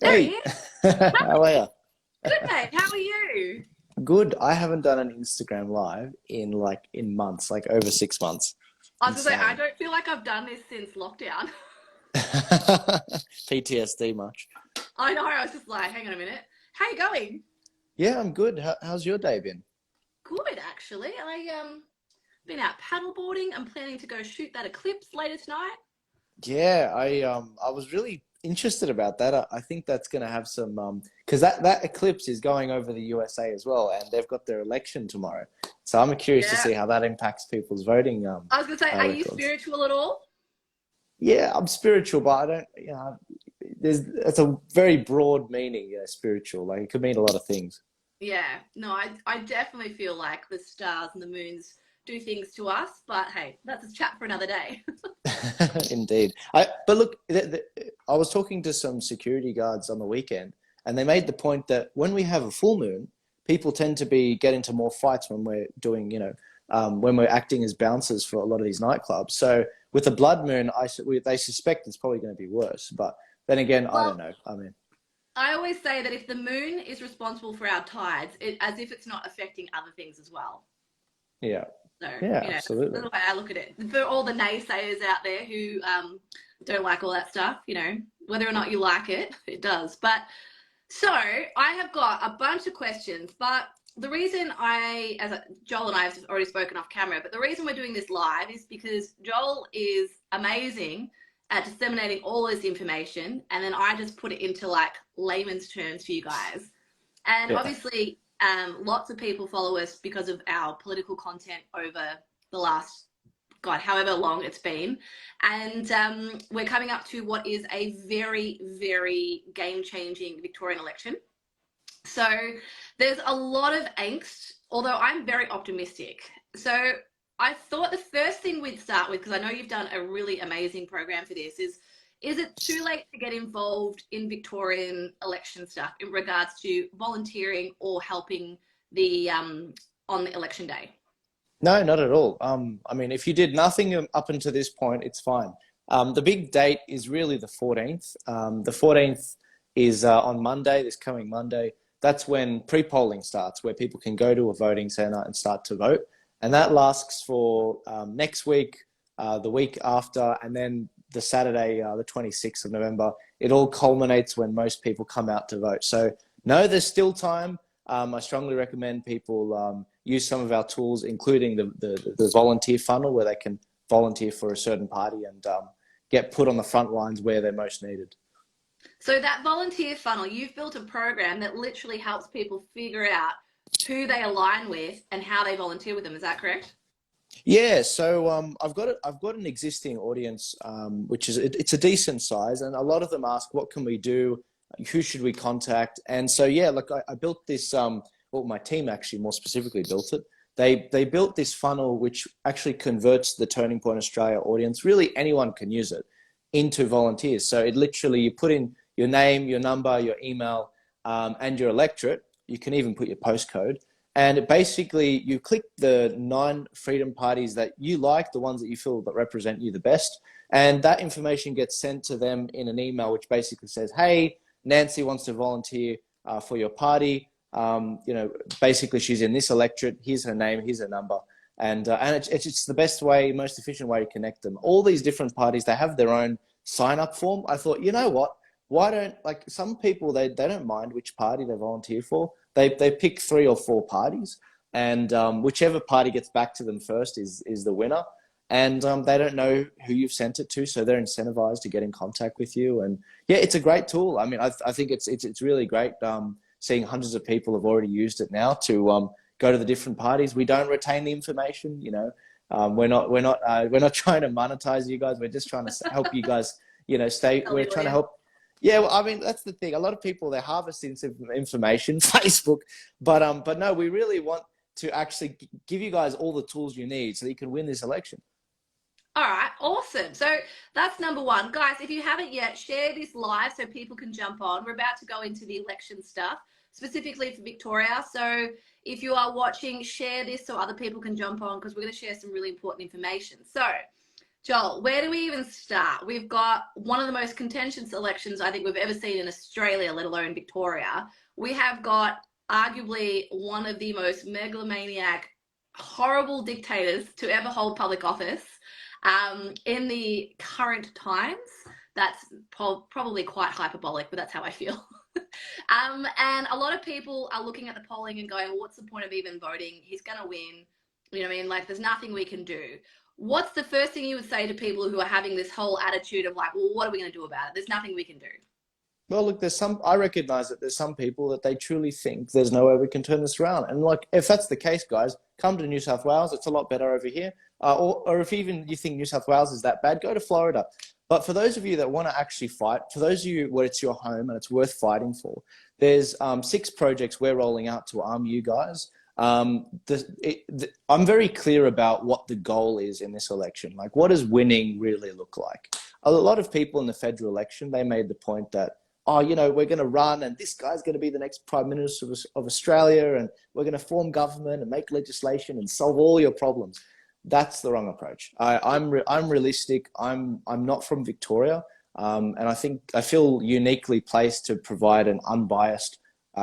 There he Hey, is. how are you? Good, mate. How are you? Good. I haven't done an Instagram live in months, like over 6 months. I was gonna say, I Insane. don't feel like I've done this since lockdown. PTSD much. I know, I was just like, hang on a minute. How you going? Yeah, I'm good. How's your day been? Good, actually. I been out paddleboarding. I'm planning to go shoot that eclipse later tonight. Yeah, I was really interested about that. I think that's going to have some because that eclipse is going over the USA as well, and they've got their election tomorrow. So I'm curious to Yeah. see how that impacts people's voting I was gonna say, are you records. spiritual at all? Yeah, I'm spiritual, but I don't, there's it's a very broad meaning, spiritual. Like it could mean a lot of things. Yeah. No, I definitely feel like the stars and the moons do things to us, but hey, that's a chat for another day. Indeed. But look, I was talking to some security guards on the weekend, and they made the point that when we have a full moon, people tend to get into more fights when we're doing, when we're acting as bouncers for a lot of these nightclubs. So with a blood moon, they suspect it's probably going to be worse. But then again, I don't Well, know. I mean, I always say that if the moon is responsible for our tides, as if it's not affecting other things as well. yeah, So, yeah, that's absolutely. the way I look at it. For all the naysayers out there who don't like all that stuff, whether or not you like it, it does. But so I have got a bunch of questions, but the reason Joel and I have already spoken off camera, but the reason we're doing this live is because Joel is amazing at disseminating all this information, and then I just put it into like layman's terms for you guys. And Yeah. obviously, lots of people follow us because of our political content over the last, God, however long it's been. And we're coming up to what is a very, very game changing Victorian election. So there's a lot of angst, although I'm very optimistic. So I thought the first thing we'd start with, because I know you've done a really amazing program for this, is it too late to get involved in Victorian election stuff in regards to volunteering or helping the on the election day? No, not at all. I mean, if you did nothing up until this point, it's fine. The big date is really the 14th. The 14th is on Monday, this coming Monday. That's when pre-polling starts, where people can go to a voting centre and start to vote. And that lasts for next week, the week after, and then the Saturday, the 26th of November. It all culminates when most people come out to vote. So, no, there's still time. I strongly recommend people use some of our tools, including the volunteer funnel, where they can volunteer for a certain party and get put on the front lines where they're most needed. So that volunteer funnel, you've built a program that literally helps people figure out who they align with and how they volunteer with them. Is that correct? Yeah, so I've got an existing audience, which is it's a decent size, and a lot of them ask, "What can we do? Who should we contact?" And so yeah, look, I built this. Well, my team actually more specifically built it. They built this funnel which actually converts the Turning Point Australia audience. Really, anyone can use it into volunteers. So it literally you put in your name, your number, your email, and your electorate. You can even put your postcode and basically, you click the 9 freedom parties that you like, the ones that you feel that represent you the best. And that information gets sent to them in an email, which basically says, hey, Nancy wants to volunteer for your party. Basically, she's in this electorate. Here's her name. Here's her number. And it's the best way, most efficient way to connect them. All these different parties, they have their own sign up form. I thought, you know what? Why don't, like some people, they don't mind which party they volunteer for. They pick 3 or 4 parties, and whichever party gets back to them first is the winner. And they don't know who you've sent it to, so they're incentivized to get in contact with you. And yeah, it's a great tool. I mean, I think it's really great. Seeing hundreds of people have already used it now to go to the different parties. We don't retain the information. We're not trying to monetize you guys. We're just trying to help you guys. Stay. Tell We're the trying to audience. help. Yeah, well, I mean that's the thing. A lot of people they harvest this information, Facebook, but no, we really want to actually give you guys all the tools you need so that you can win this election. All right, awesome. So that's number one. Guys, if you haven't yet, share this live so people can jump on. We're about to go into the election stuff, specifically for Victoria. So if you are watching, share this so other people can jump on because we're going to share some really important information. So Joel, where do we even start? We've got one of the most contentious elections I think we've ever seen in Australia, let alone Victoria. We have got arguably one of the most megalomaniac, horrible dictators to ever hold public office in the current times. That's probably quite hyperbolic, but that's how I feel. And a lot of people are looking at the polling and going, well, what's the point of even voting? He's going to win. You know what I mean? Like, there's nothing we can do. What's the first thing you would say to people who are having this whole attitude of like, well, what are we going to do about it? There's nothing we can do. Well, look, I recognize that there's some people that they truly think there's no way we can turn this around. And like, if that's the case, guys, come to New South Wales. It's a lot better over here. Or if even you think New South Wales is that bad, go to Florida. But for those of you that want to actually fight, for those of you where it's your home and it's worth fighting for, there's 6 projects we're rolling out to arm you guys. I'm very clear about what the goal is in this election. Like, what does winning really look like? A lot of people in the federal election, they made the point that, oh, you know, we're going to run and this guy's going to be the next Prime Minister of Australia and we're going to form government and make legislation and solve all your problems. That's the wrong approach. I'm realistic. I'm not from Victoria, and I feel uniquely placed to provide an unbiased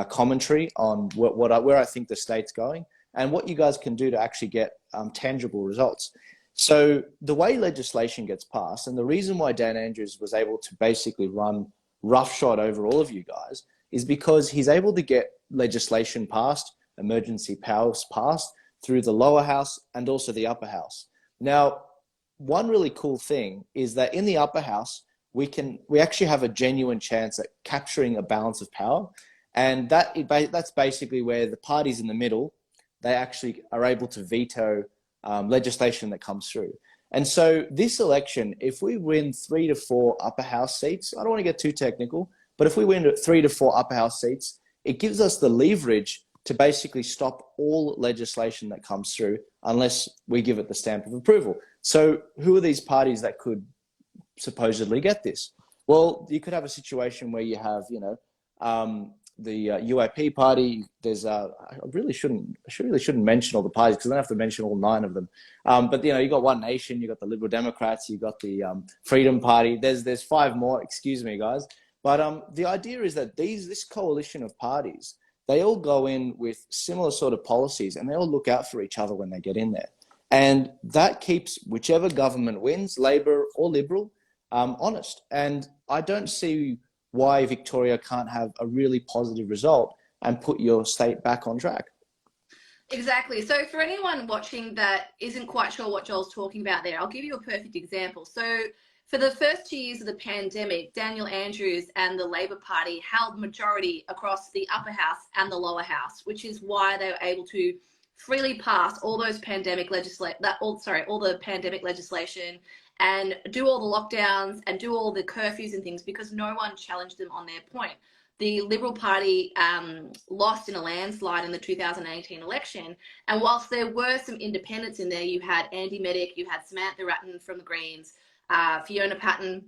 commentary on where I think the state's going and what you guys can do to actually get tangible results. So the way legislation gets passed, and the reason why Dan Andrews was able to basically run roughshod over all of you guys, is because he's able to get legislation passed, emergency powers passed, through the lower house and also the upper house. Now, one really cool thing is that in the upper house, we actually have a genuine chance at capturing a balance of power. And that's basically where the parties in the middle, they actually are able to veto legislation that comes through. And so this election, if we win 3 to 4 upper house seats, I don't want to get too technical, but if we win 3 to 4 upper house seats, it gives us the leverage to basically stop all legislation that comes through unless we give it the stamp of approval. So who are these parties that could supposedly get this? Well, you could have a situation where you have, you know, the UAP party. There's I really shouldn't mention all the parties because I don't have to mention all 9 of them. But you know, you got One Nation, you got the Liberal Democrats, you got the Freedom Party. There's 5 more. Excuse me, guys. But the idea is that this coalition of parties, they all go in with similar sort of policies and they all look out for each other when they get in there. And that keeps whichever government wins, Labor or Liberal, honest. And I don't see why Victoria can't have a really positive result and put your state back on track. Exactly. So for anyone watching that isn't quite sure what Joel's talking about there, I'll give you a perfect example. So for the first 2 years of the pandemic, Daniel Andrews and the Labor Party held majority across the upper house and the lower house, which is why they were able to freely pass all those pandemic all the pandemic legislation and do all the lockdowns and do all the curfews and things because no one challenged them on their point. The Liberal Party lost in a landslide in the 2018 election. And whilst there were some independents in there, you had Andy Medic, you had Samantha Ratton from the Greens, Fiona Patton,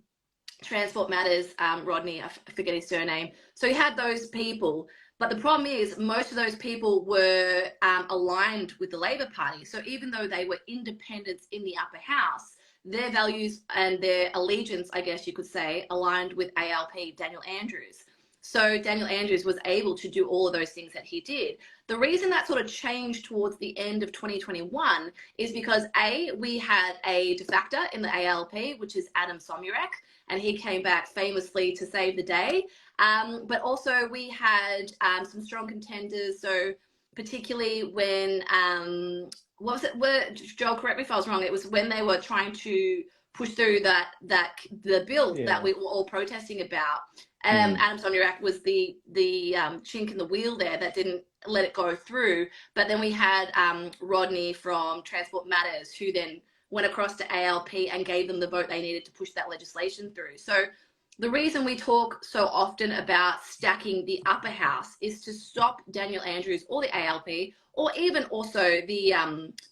Transport Matters, Rodney, I forget his surname. So you had those people. But the problem is most of those people were aligned with the Labor Party. So even though they were independents in the upper house, their values and their allegiance, I guess you could say, aligned with ALP, Daniel Andrews. So Daniel Andrews was able to do all of those things that he did. The reason that sort of changed towards the end of 2021 is because we had a defector in the ALP, which is Adam Somyurek, and he came back famously to save the day. But also we had some strong contenders. So particularly when, what was it? Joel, correct me if I was wrong. It was when they were trying to push through the bill that we were all protesting about. Adam Somyurek was the chink in the wheel there that didn't let it go through. But then we had Rodney from Transport Matters, who then went across to ALP and gave them the vote they needed to push that legislation through. So the reason we talk so often about stacking the upper house is to stop Daniel Andrews or the ALP, or even also the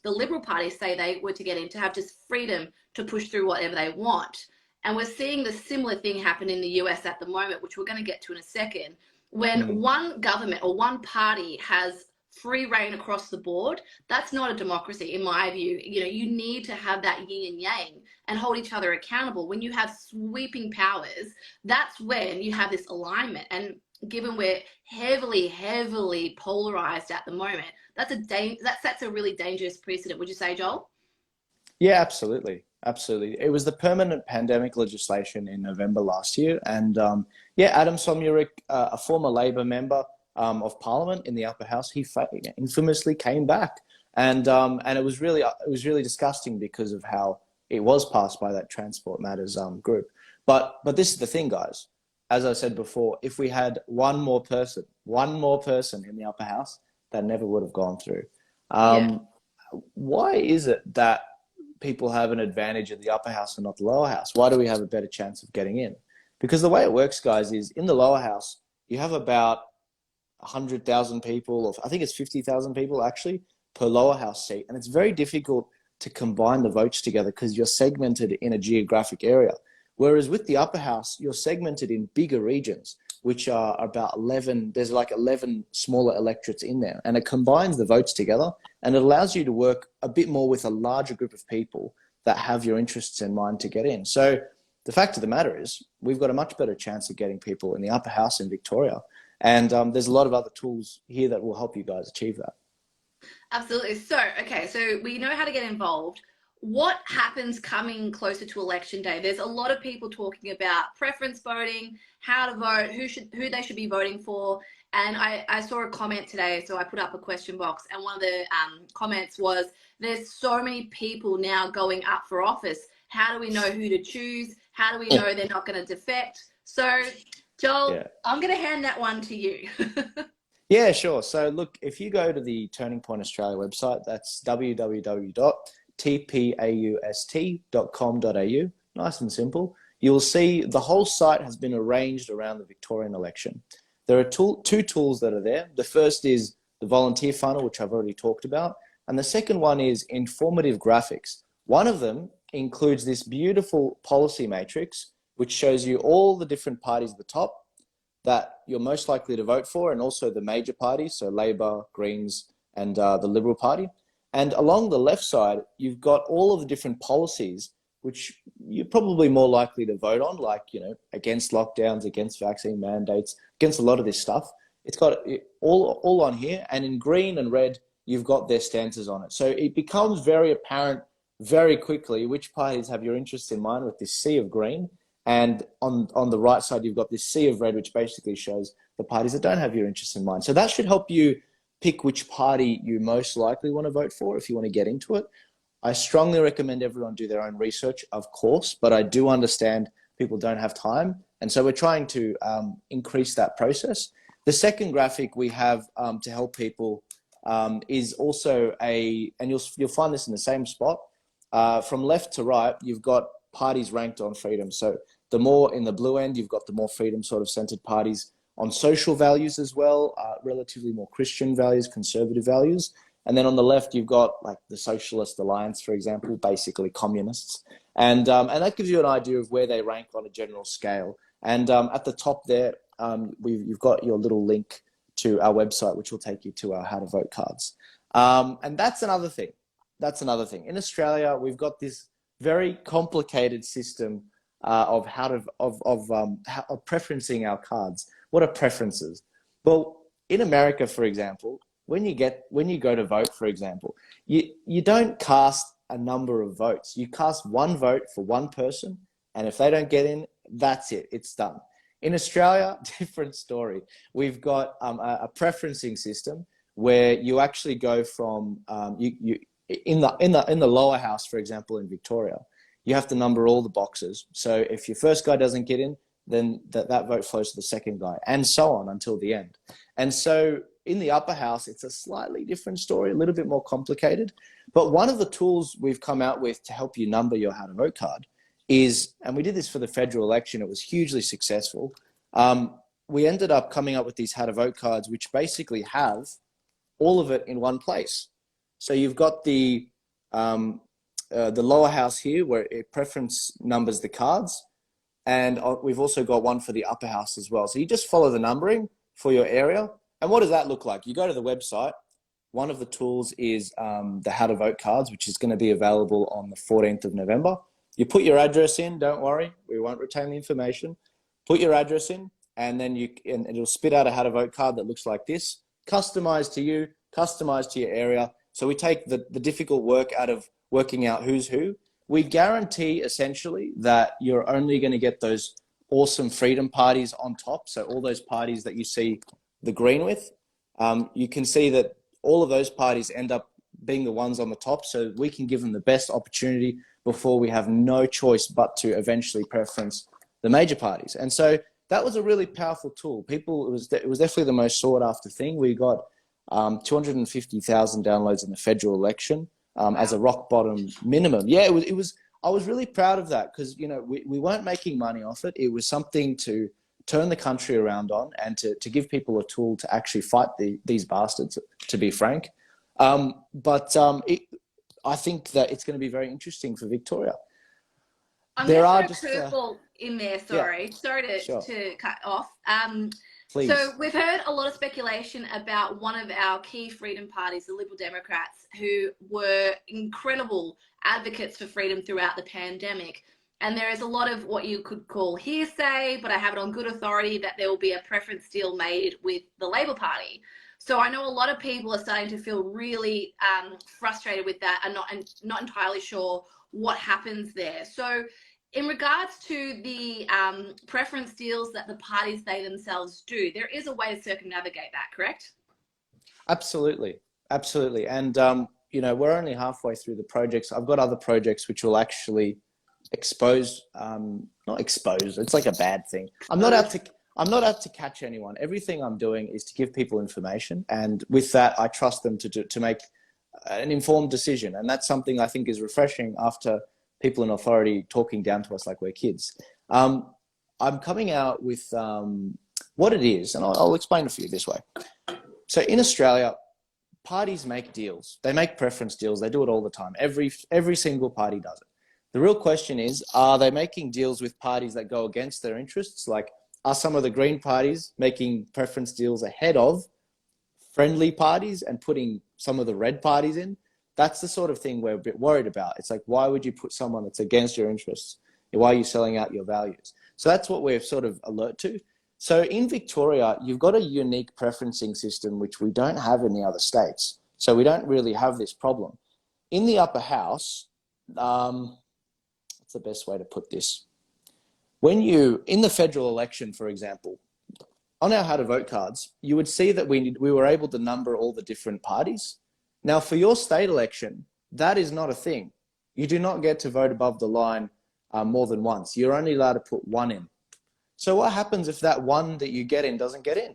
Liberal Party, say they were to get in, to have just freedom to push through whatever they want. And we're seeing the similar thing happen in the US at the moment, which we're going to get to in a second. When one government or one party has free reign across the board, that's not a democracy, in my view. You know, you need to have that yin and yang. and hold each other accountable. When you have sweeping powers, that's when you have this alignment. And given we're heavily polarized at the moment, that sets a really dangerous precedent. Would you say, Joel? Yeah, absolutely. Absolutely. It was the permanent pandemic legislation in November last year. And yeah, Adam Somyurek, a former Labor member of Parliament in the upper house, he infamously came back. And it was really disgusting because of how it was passed by that Transport Matters group. But this is the thing, guys. As I said before, if we had one more person in the upper house, that never would have gone through. Yeah. Why is it that people have an advantage in the upper house and not the lower house? Why do we have a better chance of getting in? Because the way it works, guys, is in the lower house, you have about 100,000 people, or I think it's 50,000 people actually, per lower house seat. And it's very difficult to combine the votes together because you're segmented in a geographic area. Whereas with the upper house, you're segmented in bigger regions, which are about 11, there's like 11 smaller electorates in there. And it combines the votes together, and it allows you to work a bit more with a larger group of people that have your interests in mind to get in. So the fact of the matter is, we've got a much better chance of getting people in the upper house in Victoria. And there's a lot of other tools here that will help you guys achieve that. Absolutely. So, okay, so we know how to get involved. What happens coming closer to election day? There's a lot of people talking about preference voting, how to vote, who they should be voting for. And I saw a comment today, so I put up a question box, and one of the comments was, there's so many people now going up for office. How do we know who to choose? How do we know they're not going to defect? So, Joel, yeah, I'm going to hand that one to you. Yeah, sure. So look, if you go to the Turning Point Australia website, that's www.tpaust.com.au, nice and simple. You'll see the whole site has been arranged around the Victorian election. There are two tools that are there. The first is the volunteer funnel, which I've already talked about. And the second one is informative graphics. One of them includes this beautiful policy matrix, which shows you all the different parties at the top that you're most likely to vote for, and also the major parties, so Labor, Greens, and the Liberal Party. And along the left side, you've got all of the different policies which you're probably more likely to vote on, like, against lockdowns, against vaccine mandates, against a lot of this stuff. It's got it all on here. And in green and red, you've got their stances on it. So it becomes very apparent very quickly which parties have your interests in mind with this sea of green. And on the right side, you've got this sea of red, which basically shows the parties that don't have your interests in mind. So that should help you pick which party you most likely want to vote for if you want to get into it. I strongly recommend everyone do their own research, of course, but I do understand people don't have time. And so we're trying to increase that process. The second graphic we have to help people is also and you'll find this in the same spot. From left to right, you've got parties ranked on freedom. So the more in the blue end, you've got the more freedom sort of centered parties on social values as well, relatively more Christian values, conservative values. And then on the left, you've got like the Socialist Alliance, for example, basically communists. And that gives you an idea of where they rank on a general scale. And at the top there, you've got your little link to our website, which will take you to our how to vote cards. And that's another thing. In Australia, we've got this very complicated system of preferencing our cards. What are preferences? Well, in America, for example, when you go to vote, for example, you don't cast a number of votes. You cast one vote for one person, and if they don't get in, that's it. It's done. In Australia, different story. We've got a preferencing system where you actually go from in the lower house, for example, in Victoria, you have to number all the boxes. So if your first guy doesn't get in, then that vote flows to the second guy, and so on until the end. And so in the upper house, it's a slightly different story, a little bit more complicated. But one of the tools we've come out with to help you number your how to vote card is, and we did this for the federal election, it was hugely successful. We ended up coming up with these how to vote cards, which basically have all of it in one place. So you've got the lower house here where it preference numbers the cards. And we've also got one for the upper house as well. So you just follow the numbering for your area. And what does that look like? You go to the website. One of the tools is the how to vote cards, which is going to be available on the 14th of November. You put your address in, don't worry, we won't retain the information. Put your address in, and then and it'll spit out a how to vote card that looks like this, customized to you, customized to your area. So we take the difficult work out of working out who's who. We guarantee essentially that you're only going to get those awesome freedom parties on top. So all those parties that you see the green with, you can see that all of those parties end up being the ones on the top. So we can give them the best opportunity before we have no choice but to eventually preference the major parties. And so that was a really powerful tool. It was definitely the most sought after thing. We got 250,000 downloads in the federal election as a rock bottom minimum. Yeah, it was. I was really proud of that because, you know, we weren't making money off it. It was something to turn the country around on and to give people a tool to actually fight these bastards, to be frank. I think that it's going to be very interesting for Victoria. I'm going to put a curveball in there. Sorry, yeah, sorry sure. to cut off. Please. So we've heard a lot of speculation about one of our key freedom parties, the Liberal Democrats, who were incredible advocates for freedom throughout the pandemic. And there is a lot of what you could call hearsay, but I have it on good authority that there will be a preference deal made with the Labor Party. So I know a lot of people are starting to feel really frustrated with that and not entirely sure what happens there. So in regards to the preference deals that the parties they themselves do, there is a way to circumnavigate that, correct? Absolutely. Absolutely. And, you know, we're only halfway through the projects. I've got other projects which will actually expose, not expose, it's like a bad thing. I'm not out to catch anyone. Everything I'm doing is to give people information. And with that, I trust them to make an informed decision. And that's something I think is refreshing after people in authority talking down to us like we're kids. I'm coming out with what it is, and I'll explain it for you this way. So in Australia, parties make deals. They make preference deals. They do it all the time. Every single party does it. The real question is, are they making deals with parties that go against their interests? Like, are some of the Green parties making preference deals ahead of friendly parties and putting some of the red parties in? That's the sort of thing we're a bit worried about. It's like, why would you put someone that's against your interests? Why are you selling out your values? So that's what we're sort of alert to. So in Victoria, you've got a unique preferencing system, which we don't have in the other states. So we don't really have this problem. In the upper house, what's the best way to put this? In the federal election, for example, on our how to vote cards, you would see that we were able to number all the different parties. Now, for your state election, that is not a thing. You do not get to vote above the line more than once. You're only allowed to put one in. So what happens if that one that you get in doesn't get in?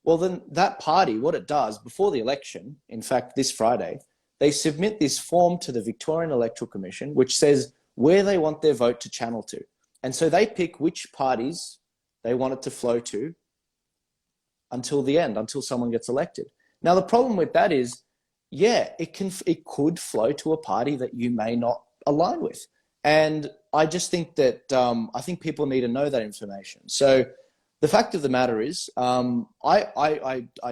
Well, then that party, what it does before the election, in fact, this Friday, they submit this form to the Victorian Electoral Commission, which says where they want their vote to channel to. And so they pick which parties they want it to flow to until the end, until someone gets elected. Now, the problem with that is, yeah, it could flow to a party that you may not align with. And I just think that, I think people need to know that information. So the fact of the matter is, I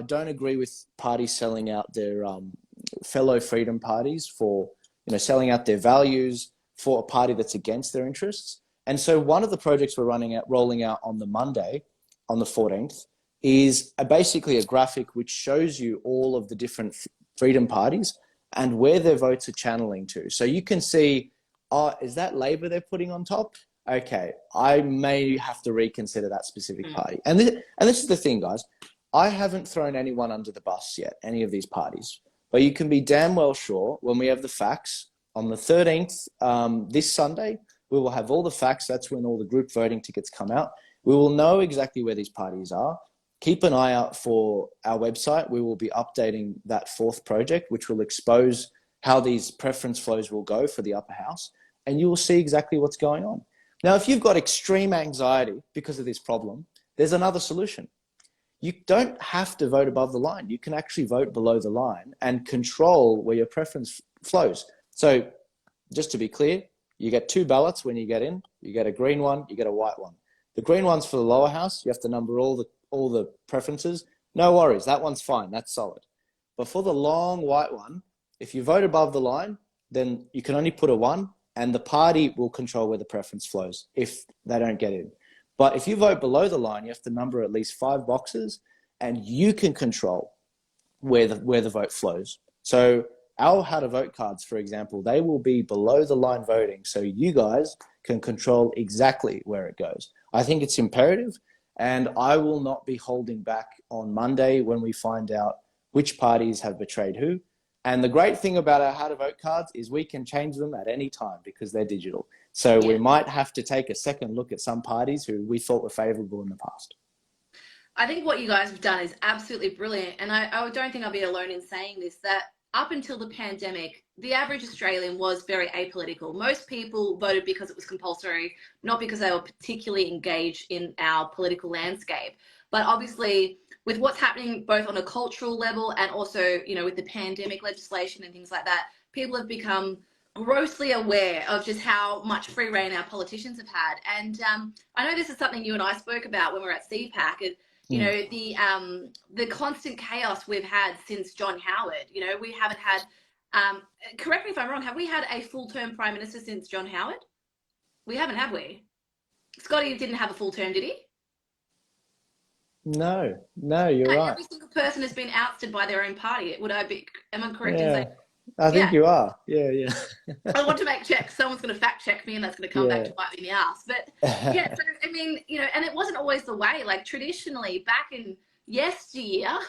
don't agree with parties selling out their fellow freedom parties for, you know, selling out their values for a party that's against their interests. And so one of the projects we're rolling out on the Monday, on the 14th, is basically a graphic which shows you all of the different freedom parties and where their votes are channeling to. So you can see, is that Labor they're putting on top? Okay, I may have to reconsider that specific party. And this is the thing, guys. I haven't thrown anyone under the bus yet, any of these parties. But you can be damn well sure when we have the facts on the 13th, this Sunday, we will have all the facts. That's when all the group voting tickets come out. We will know exactly where these parties are. Keep an eye out for our website. We will be updating that fourth project, which will expose how these preference flows will go for the upper house. And you will see exactly what's going on. Now, if you've got extreme anxiety because of this problem, there's another solution. You don't have to vote above the line. You can actually vote below the line and control where your preference flows. So just to be clear, you get two ballots when you get in. You get a green one, you get a white one. The green one's for the lower house. You have to number all the preferences. No worries, that one's fine, that's solid. But for the long white one, if you vote above the line, then you can only put a one and the party will control where the preference flows if they don't get in. But if you vote below the line, you have to number at least 5 boxes, and you can control where the vote flows. So our how to vote cards, for example, they will be below the line voting, so you guys can control exactly where it goes. I think it's imperative, and I will not be holding back on Monday when we find out which parties have betrayed who. And the great thing about our how to vote cards is we can change them at any time because they're digital. So we might have to take a second look at some parties who we thought were favorable in the past. I think what you guys have done is absolutely brilliant. And I don't think I'll be alone in saying this, that up until the pandemic, the average Australian was very apolitical. Most people voted because it was compulsory, not because they were particularly engaged in our political landscape. But obviously, with what's happening both on a cultural level and also, you know, with the pandemic legislation and things like that, people have become grossly aware of just how much free reign our politicians have had. And I know this is something you and I spoke about when we were at CPAC. You know, the constant chaos we've had since John Howard. You know, we haven't had, correct me if I'm wrong, have we had a full-term Prime Minister since John Howard? We haven't, have we? Scotty didn't have a full term, did he? No, you're right. Every single person has been ousted by their own party. Am I correct in saying? I think you are. Yeah. I want to make checks. Someone's going to fact check me and that's going to come back to bite me in the ass. But yeah, so I mean, you know, and it wasn't always the way. Like traditionally, back in yesteryear,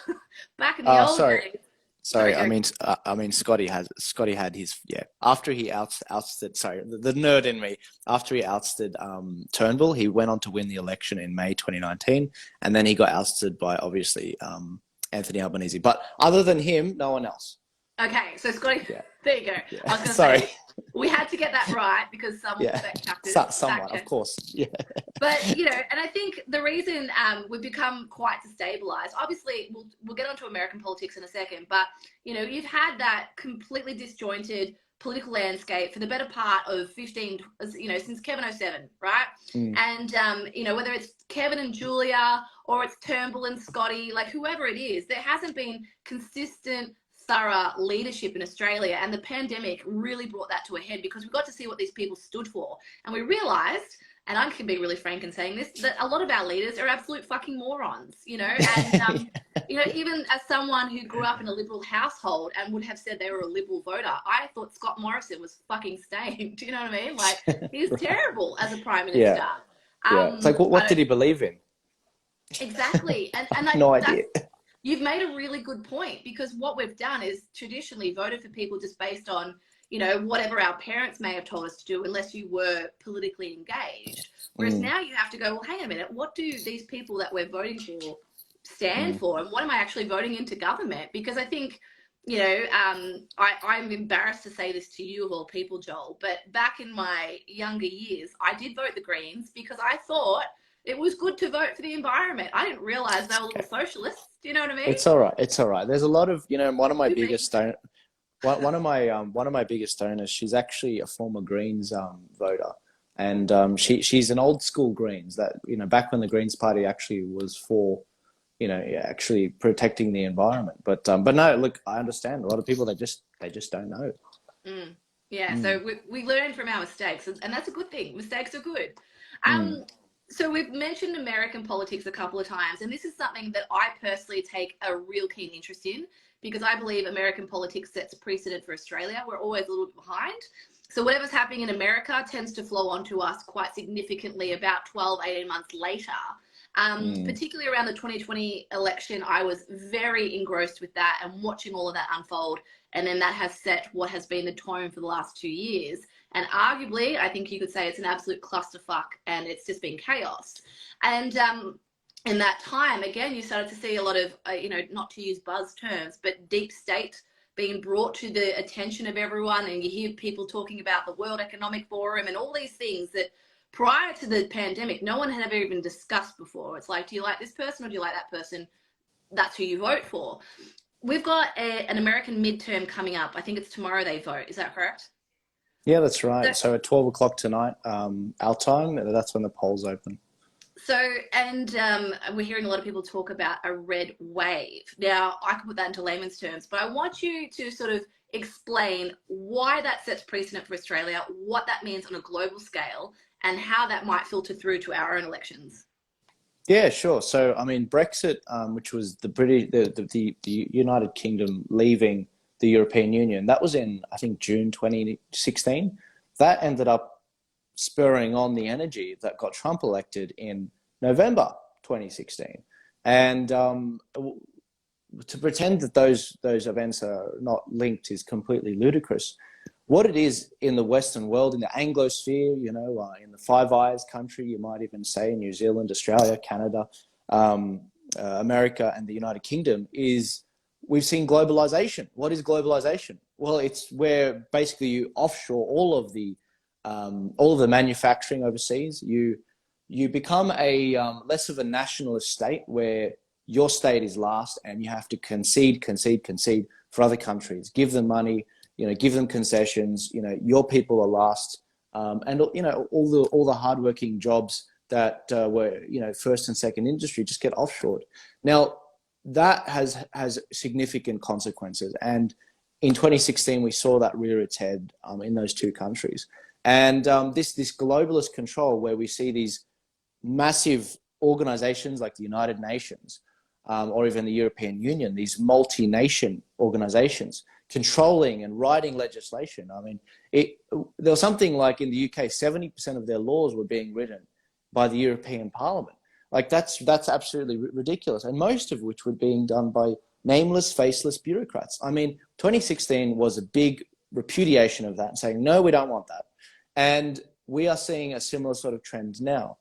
back in the old days. Sorry, I mean, Scotty had his after he ousted. Sorry, the nerd in me. After he ousted Turnbull, he went on to win the election in May 2019, and then he got ousted by obviously Anthony Albanese. But other than him, no one else. Okay, so Scotty, there you go. Yeah. I was going to say, we had to get that right because someone someone, of course. Yeah. But, you know, and I think the reason we've become quite destabilized, obviously, we'll get onto American politics in a second, but, you know, you've had that completely disjointed political landscape for the better part of 15, you know, since Kevin 07, right? And, you know, whether it's Kevin and Julia or it's Turnbull and Scotty, like whoever it is, there hasn't been consistent, thorough leadership in Australia, and the pandemic really brought that to a head because we got to see what these people stood for, and we realized, and I can be really frank in saying this, that a lot of our leaders are absolute fucking morons, you know. And you know, even as someone who grew up in a liberal household and would have said they were a liberal voter, I thought Scott Morrison was fucking staying. Do you know what I mean? Like, he's terrible as a prime minister. It's like, what did he believe in? Exactly. And no idea. You've made a really good point, because what we've done is traditionally voted for people just based on, you know, whatever our parents may have told us to do, unless you were politically engaged. Whereas now you have to go, well, hang on a minute, what do these people that we're voting for stand for? And what am I actually voting into government? Because I think, you know, I'm embarrassed to say this to you of all people, Joel, but back in my younger years, I did vote the Greens because I thought it was good to vote for the environment. I didn't realize they were little socialists. Do you know what I mean? It's all right. There's a lot of, you know, one of my biggest donors, she's actually a former Greens voter, and she's an old school Greens that, you know, back when the Greens Party actually was for, you know, actually protecting the environment. But no, look, I understand a lot of people, they just don't know. So we learn from our mistakes, and that's a good thing. Mistakes are good. So we've mentioned American politics a couple of times, and this is something that I personally take a real keen interest in, because I believe American politics sets precedent for Australia. We're always a little bit behind. So whatever's happening in America tends to flow onto us quite significantly about 12, 18 months later. Particularly around the 2020 election, I was very engrossed with that and watching all of that unfold. And then that has set what has been the tone for the last 2 years. And arguably, I think you could say it's an absolute clusterfuck, and it's just been chaos. And in that time, again, you started to see a lot of, you know, not to use buzz terms, but deep state being brought to the attention of everyone. And you hear people talking about the World Economic Forum and all these things that prior to the pandemic, no one had ever even discussed before. It's like, do you like this person or do you like that person? That's who you vote for. We've got an American midterm coming up. I think it's tomorrow they vote. Is that correct? Yeah, that's right. So at 12 o'clock tonight, our time, that's when the polls open. So, and we're hearing a lot of people talk about a red wave. Now, I can put that into layman's terms, but I want you to sort of explain why that sets precedent for Australia, what that means on a global scale, and how that might filter through to our own elections? Yeah, sure. So, I mean, Brexit, which was the British, the United Kingdom leaving the European Union, that was in, I think, June 2016. That ended up spurring on the energy that got Trump elected in November 2016. And to pretend that those events are not linked is completely ludicrous. What it is in the Western world, in the Anglosphere, in the Five Eyes country, you might even say New Zealand, Australia, Canada, America, and the United Kingdom, is we've seen globalization. What is globalization? Well, it's where basically you offshore all of the manufacturing overseas. You become a less of a nationalist state where your state is last, and you have to concede for other countries. Give them money, give them concessions. Your people are last, and all the hardworking jobs that were first and second industry just get offshored. Now that has significant consequences, and in 2016 we saw that rear its head in those two countries, and this globalist control where we see these massive organizations like the United Nations, or even the European Union, these multi-nation organizations controlling and writing legislation. I mean, there was something like in the UK, 70% of their laws were being written by the European Parliament. Like that's absolutely ridiculous, and most of which were being done by nameless, faceless bureaucrats. I mean, 2016 was a big repudiation of that and saying, no, we don't want that. And we are seeing a similar sort of trend now.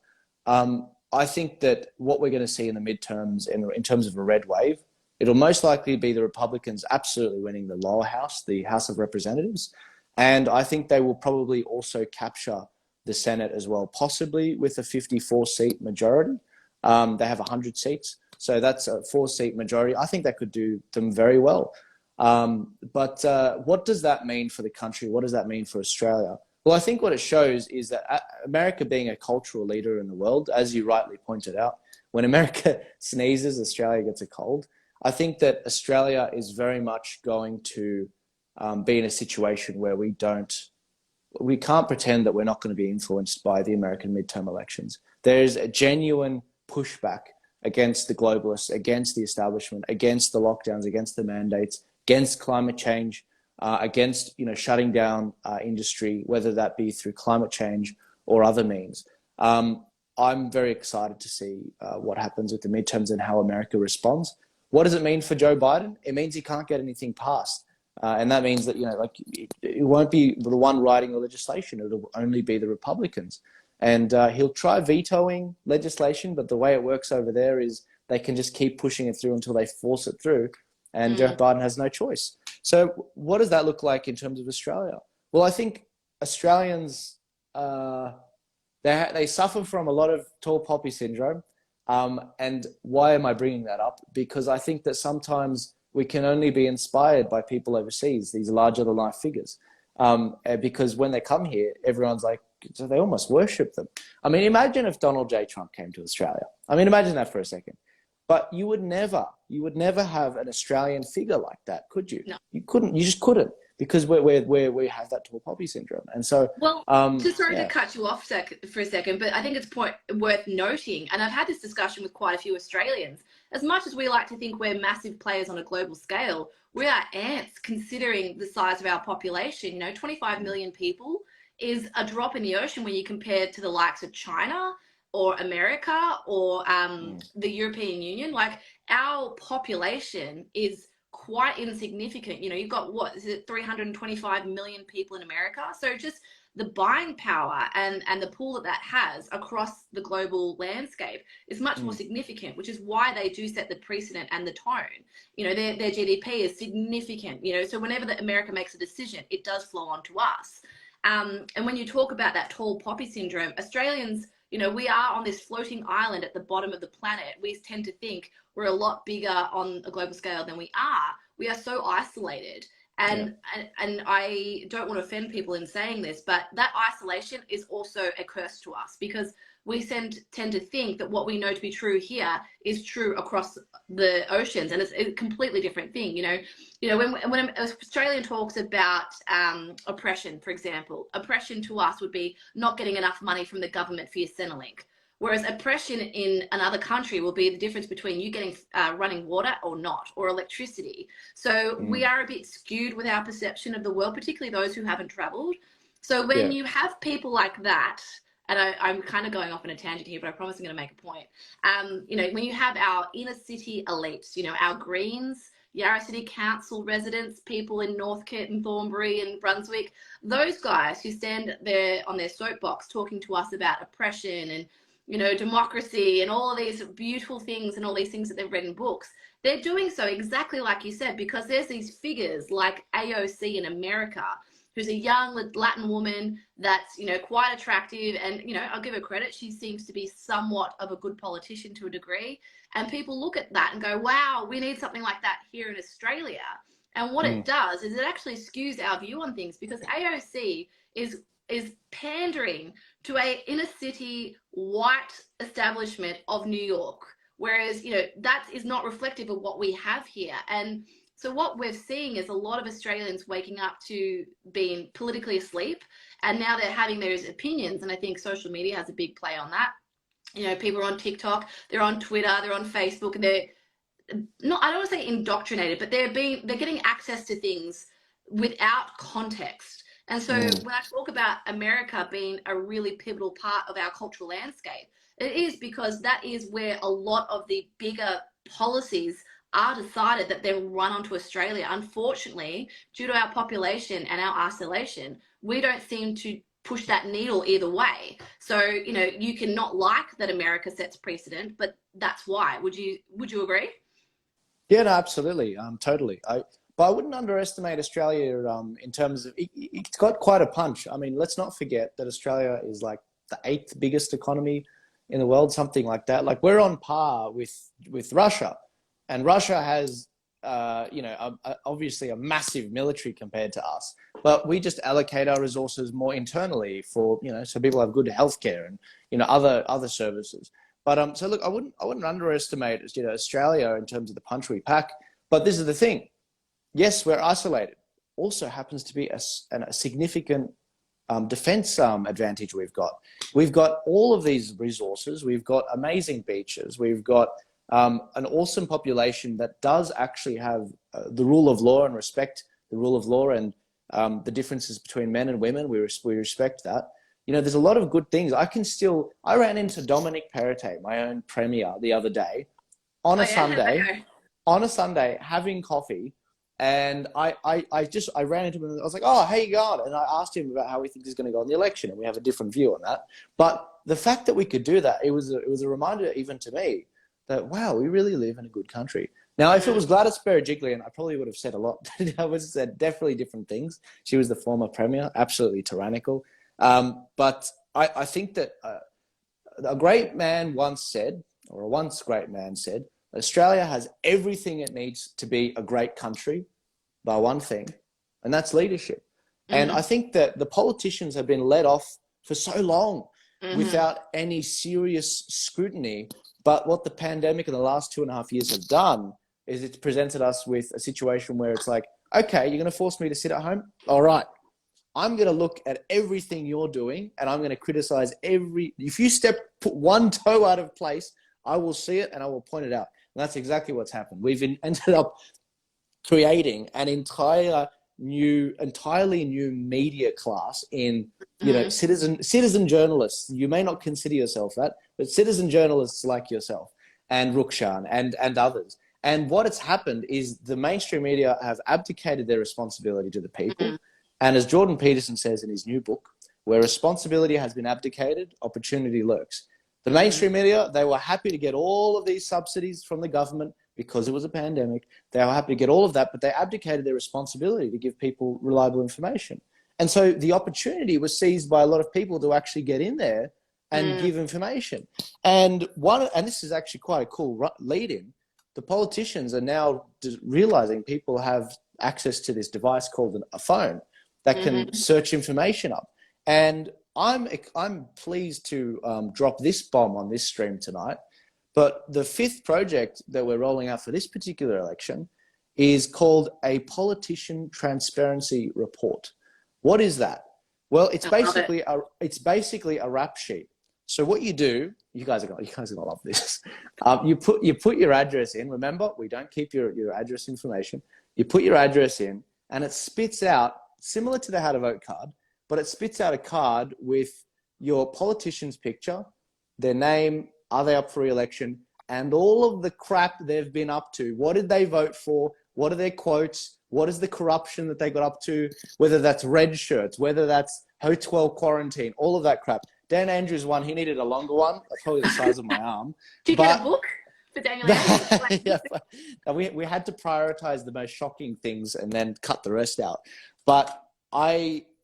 I think that what we're going to see in the midterms in terms of a red wave, it'll most likely be the Republicans absolutely winning the lower house, the House of Representatives. And I think they will probably also capture the Senate as well, possibly with a 54-seat majority. They have 100 seats, so that's a 4-seat majority. I think that could do them very well. But what does that mean for the country? What does that mean for Australia? Well, I think what it shows is that America, being a cultural leader in the world, as you rightly pointed out, when America sneezes, Australia gets a cold. I think that Australia is very much going to be in a situation where we can't pretend that we're not going to be influenced by the American midterm elections. There's a genuine pushback against the globalists, against the establishment, against the lockdowns, against the mandates, against climate change, against shutting down industry, whether that be through climate change or other means. I'm very excited to see what happens with the midterms and how America responds. What does it mean for Joe Biden? It means he can't get anything passed. And that means that, it won't be the one writing the legislation. It'll only be the Republicans. And he'll try vetoing legislation, but the way it works over there is they can just keep pushing it through until they force it through. And Joe Biden has no choice. So what does that look like in terms of Australia? Well, I think Australians, they suffer from a lot of tall poppy syndrome. And why am I bringing that up? Because I think that sometimes we can only be inspired by people overseas, these larger-than-life figures. Because when they come here, everyone's like, so they almost worship them. I mean, imagine if Donald J. Trump came to Australia. I mean, imagine that for a second. But you would never have an Australian figure like that, could you? No. You just couldn't, because we have that tall poppy syndrome. And so, well, sorry to cut you off for a second, but I think it's worth noting, and I've had this discussion with quite a few Australians. As much as we like to think we're massive players on a global scale, we are ants considering the size of our population. 25 million people is a drop in the ocean when you compare to the likes of China or America or the European Union. Like, our population is quite insignificant. You've got, what is it, 325 million people in America. So just the buying power and the pool that has across the global landscape is much more significant, which is why they do set the precedent and the tone. Their GDP is significant. So whenever America makes a decision, it does flow on to us. And when you talk about that tall poppy syndrome, Australians, we are on this floating island at the bottom of the planet. We tend to think we're a lot bigger on a global scale than we are. We are so isolated. And I don't want to offend people in saying this, but that isolation is also a curse to us, because tend to think that what we know to be true here is true across the oceans, and it's a completely different thing. When an Australian talks about oppression, for example, oppression to us would be not getting enough money from the government for your Centrelink. Whereas oppression in another country will be the difference between you getting running water or not, or electricity. So we are a bit skewed with our perception of the world, particularly those who haven't traveled. So when you have people like that, and I'm kind of going off on a tangent here, but I promise I'm going to make a point. When you have our inner city elites, our Greens, Yarra City Council residents, people in Northcote and Thornbury and Brunswick, those guys who stand there on their soapbox talking to us about oppression and democracy and all of these beautiful things and all these things that they've read in books, they're doing so exactly like you said, because there's these figures like AOC in America, who's a young Latin woman that's, quite attractive. And, I'll give her credit. She seems to be somewhat of a good politician to a degree. And people look at that and go, wow, we need something like that here in Australia. And what it does is it actually skews our view on things, because AOC is pandering to a inner city white establishment of New York, whereas that is not reflective of what we have here. And so what we're seeing is a lot of Australians waking up to being politically asleep, and now they're having those opinions. And I think social media has a big play on that. People are on TikTok, they're on Twitter, they're on Facebook, and they're not, I don't want to say indoctrinated, but they're getting access to things without context. And so when I talk about America being a really pivotal part of our cultural landscape, it is because that is where a lot of the bigger policies are decided that they'll run onto Australia. Unfortunately, due to our population and our isolation, we don't seem to push that needle either way. So, you can not like that America sets precedent, but that's why. Would you agree? Yeah, no, absolutely. Totally. But I wouldn't underestimate Australia in terms of it's got quite a punch. I mean, let's not forget that Australia is like the 8th biggest economy in the world, something like that. Like, we're on par with Russia, and Russia has obviously a massive military compared to us. But we just allocate our resources more internally for so people have good healthcare and other services. But so look, I wouldn't underestimate Australia in terms of the punch we pack. But this is the thing. Yes, we're isolated. Also happens to be a significant defense advantage we've got. We've got all of these resources. We've got amazing beaches. We've got an awesome population that does actually have the rule of law and respect the rule of law and the differences between men and women. We respect that. There's a lot of good things. I ran into Dominic Perrottet, my own premier, the other day on a Sunday having coffee. And I ran into him and I was like, oh, how you going? And I asked him about how he thinks he's going to go in the election, and we have a different view on that. But the fact that we could do that, it was a reminder even to me that, wow, we really live in a good country. Now, if it was Gladys Berejiklian, I probably would have said a lot. I would have said definitely different things. She was the former premier, absolutely tyrannical. But I think that a great man once said, or a once great man said, Australia has everything it needs to be a great country, by one thing, and that's leadership. And I think that the politicians have been let off for so long without any serious scrutiny. But what the pandemic in the last 2.5 years have done is it's presented us with a situation where it's like, okay, you're going to force me to sit at home? All right. I'm going to look at everything you're doing, and I'm going to criticize if you put one toe out of place, I will see it and I will point it out. And that's exactly what's happened. We've ended up creating an entirely new media class in, citizen journalists. You may not consider yourself that, but citizen journalists like yourself and Rukshan and others. And what has happened is the mainstream media have abdicated their responsibility to the people. And as Jordan Peterson says in his new book, where responsibility has been abdicated, opportunity lurks. The mainstream media, they were happy to get all of these subsidies from the government because it was a pandemic. They were happy to get all of that, but they abdicated their responsibility to give people reliable information. And so the opportunity was seized by a lot of people to actually get in there and give information. And this is actually quite a cool lead-in. The politicians are now realizing people have access to this device called a phone that can search information up. And I'm pleased to drop this bomb on this stream tonight. But the fifth project that we're rolling out for this particular election is called a politician transparency report. What is that? Well, it's basically a rap sheet. So what you do, you guys are gonna love this. You put your address in. Remember, we don't keep your address information. You put your address in, and it spits out, similar to the how to vote card, but it spits out a card with your politician's picture, their name, are they up for re-election, and all of the crap they've been up to. What did they vote for? What are their quotes? What is the corruption that they got up to? Whether that's red shirts, whether that's hotel quarantine, all of that crap. Dan Andrews' one, he needed a longer one, probably the size of my arm. Do you get a book for Daniel Andrews? Yeah, we had to prioritize the most shocking things and then cut the rest out. But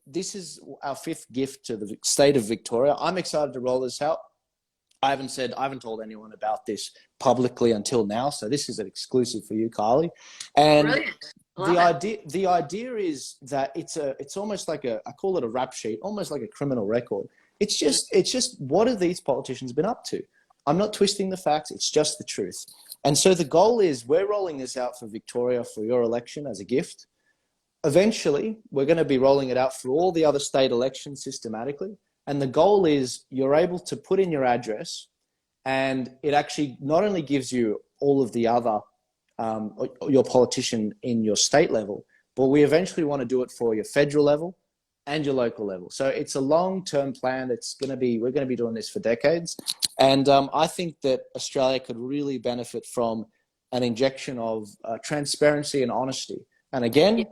this is our fifth gift to the state of Victoria. I'm excited to roll this out. I haven't told anyone about this publicly until now, so this is an exclusive for you, Kylie. And the idea is that it's almost like I call it a rap sheet, almost like a criminal record. It's just what have these politicians been up to? I'm not twisting the facts, it's just the truth. And so the goal is we're rolling this out for Victoria for your election as a gift. Eventually, we're going to be rolling it out for all the other state elections systematically. And the goal is you're able to put in your address, and it actually not only gives you all of the other, your politician in your state level, but we eventually want to do it for your federal level and your local level. So it's a long-term plan. We're going to be doing this for decades. And I think that Australia could really benefit from an injection of transparency and honesty. And again,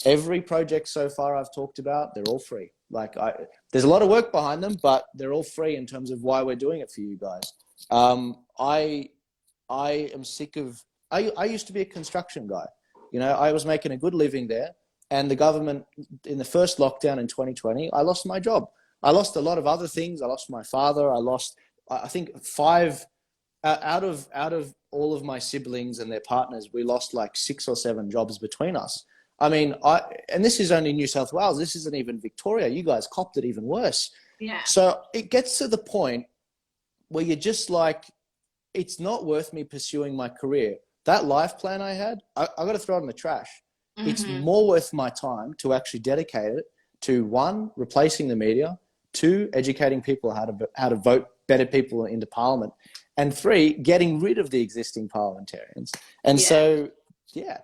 every project so far I've talked about, they're all free. There's a lot of work behind them, but they're all free in terms of why we're doing it for you guys. I am sick of. I used to be a construction guy. I was making a good living there, and the government in the first lockdown in 2020, I lost my job. I lost a lot of other things. I lost my father. I lost, I think, 5 out of all of my siblings and their partners. We lost like 6 or 7 jobs between us. I mean, and this is only New South Wales. This isn't even Victoria. You guys copped it even worse. Yeah. So it gets to the point where you're just like, it's not worth me pursuing my career. That life plan I had, I got to throw it in the trash. Mm-hmm. It's more worth my time to actually dedicate it to 1, replacing the media, 2, educating people how to vote better people into parliament, and 3, getting rid of the existing parliamentarians. And so, yeah.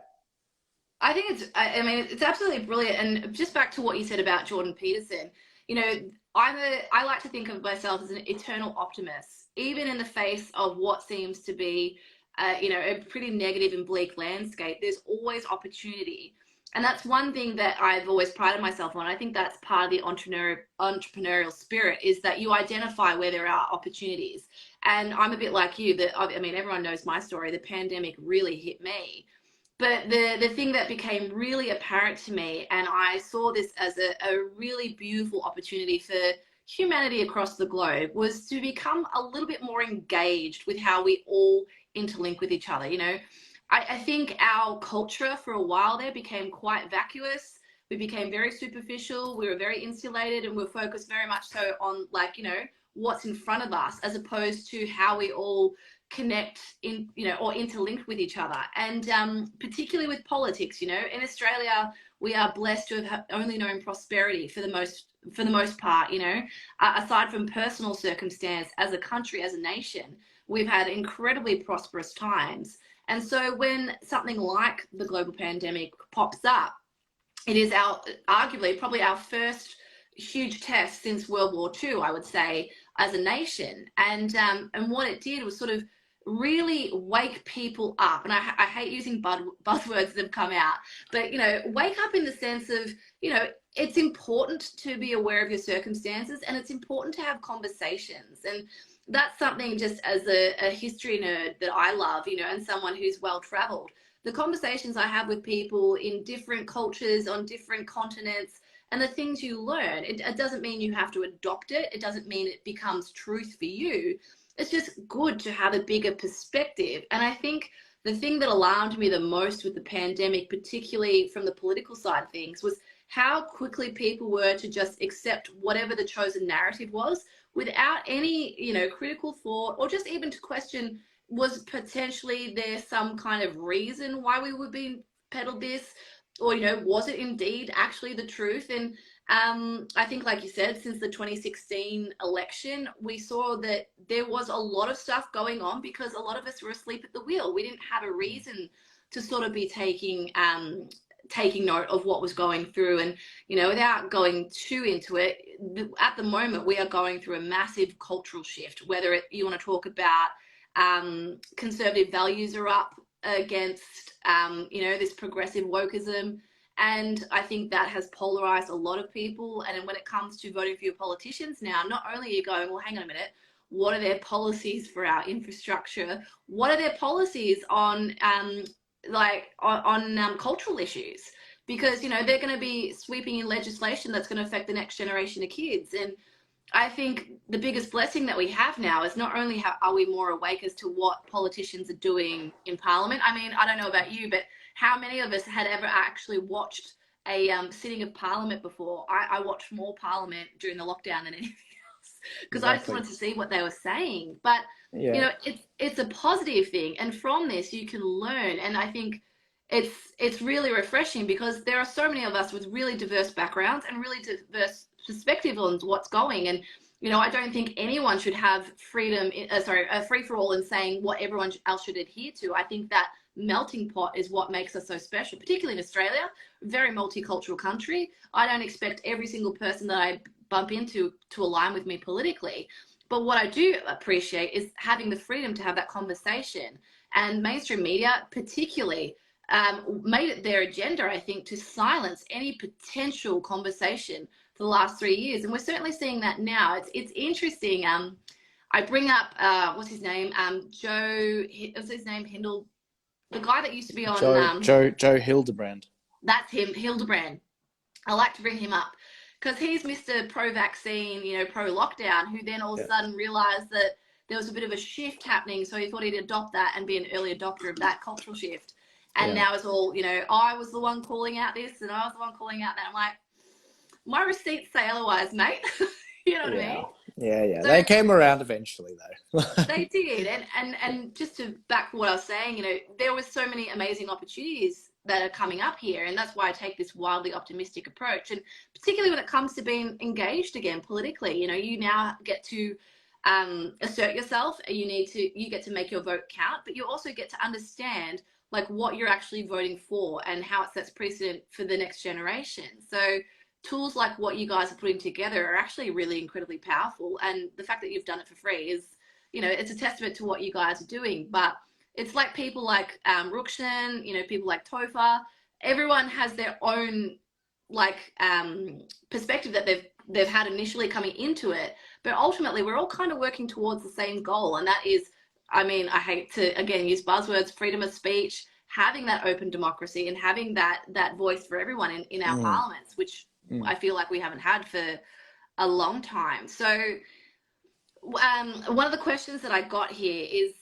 I think it's absolutely brilliant. And just back to what you said about Jordan Peterson, I like to think of myself as an eternal optimist, even in the face of what seems to be, a pretty negative and bleak landscape. There's always opportunity. And that's one thing that I've always prided myself on. I think that's part of the entrepreneurial spirit, is that you identify where there are opportunities. And I'm a bit like you, that everyone knows my story. The pandemic really hit me. But the thing that became really apparent to me, and I saw this as a really beautiful opportunity for humanity across the globe, was to become a little bit more engaged with how we all interlink with each other. I think our culture for a while there became quite vacuous. We became very superficial. We were very insulated, and we were focused very much so on what's in front of us, as opposed to how we all connect in, or interlinked with each other. And particularly with politics, in Australia, we are blessed to have only known prosperity for the most part, aside from personal circumstance. As a country, as a nation, we've had incredibly prosperous times. And so when something like the global pandemic pops up, it is arguably probably our first huge test since World War II, I would say, as a nation. And what it did was sort of really wake people up. And I hate using buzzwords that have come out, but, wake up in the sense of, it's important to be aware of your circumstances, and it's important to have conversations. And that's something, just as a history nerd, that I love, and someone who's well-traveled. The conversations I have with people in different cultures, on different continents, and the things you learn, it doesn't mean you have to adopt it. It doesn't mean it becomes truth for you. It's just good to have a bigger perspective. And I think the thing that alarmed me the most with the pandemic, particularly from the political side of things, was how quickly people were to just accept whatever the chosen narrative was without any, you know, critical thought, or just even to question, was potentially there some kind of reason why we were being peddled this? Or, you know, was it indeed actually the truth? And I think, like you said, since the 2016 election, we saw that there was a lot of stuff going on because a lot of us were asleep at the wheel. We didn't have a reason to sort of be taking note of what was going through. And, you know, without going too into it, at the moment we are going through a massive cultural shift. Whether you want to talk about conservative values are up against, you know, this progressive wokeism. And I think that has polarized a lot of people. And when it comes to voting for your politicians now, not only are you going, well, hang on a minute, what are their policies for our infrastructure? What are their policies on cultural issues? Because, you know, they're going to be sweeping in legislation that's going to affect the next generation of kids. And I think the biggest blessing that we have now is not only are we more awake as to what politicians are doing in Parliament. I mean, I don't know about you, but how many of us had ever actually watched a sitting of Parliament before? I watched more Parliament during the lockdown than anything else because I just wanted to see what they were saying. But, you know, it's a positive thing. And from this, you can learn. And I think it's really refreshing because there are so many of us with really diverse backgrounds and really diverse perspective on what's going. And, you know, I don't think anyone should have a free for all in saying what everyone else should adhere to. I think that melting pot is what makes us so special, particularly in Australia, a very multicultural country. I don't expect every single person that I bump into to align with me politically. But what I do appreciate is having the freedom to have that conversation. And mainstream media, particularly, made it their agenda, I think, to silence any potential conversation for the last 3 years. And we're certainly seeing that now. It's interesting. I bring up, what's his name? What's his name? Hindle, the guy that used to be on... Joe Hildebrand. That's him, Hildebrand. I like to bring him up because he's Mr. Pro-vaccine, you know, pro-lockdown, who then all of a sudden realized that there was a bit of a shift happening. So he thought he'd adopt that and be an early adopter of that cultural shift. And now it's all, you know, I was the one calling out this and I was the one calling out that. I'm like, my receipts say otherwise, mate. You know what I mean? Yeah. So, they came around eventually, though. They did. And just to back what I was saying, you know, there was so many amazing opportunities that are coming up here. And that's why I take this wildly optimistic approach. And particularly when it comes to being engaged again politically, you know, you now get to assert yourself. You get to make your vote count, but you also get to understand like what you're actually voting for and how it sets precedent for the next generation. So tools like what you guys are putting together are actually really incredibly powerful. And the fact that you've done it for free is, you know, it's a testament to what you guys are doing. But it's like people like Rukshan, you know, people like Topher, everyone has their own like perspective that they've had initially coming into it. But ultimately, we're all kind of working towards the same goal. And that is, I mean, I hate to, again, use buzzwords, freedom of speech, having that open democracy and having that voice for everyone in our parliaments, which I feel like we haven't had for a long time. So one of the questions that I got here is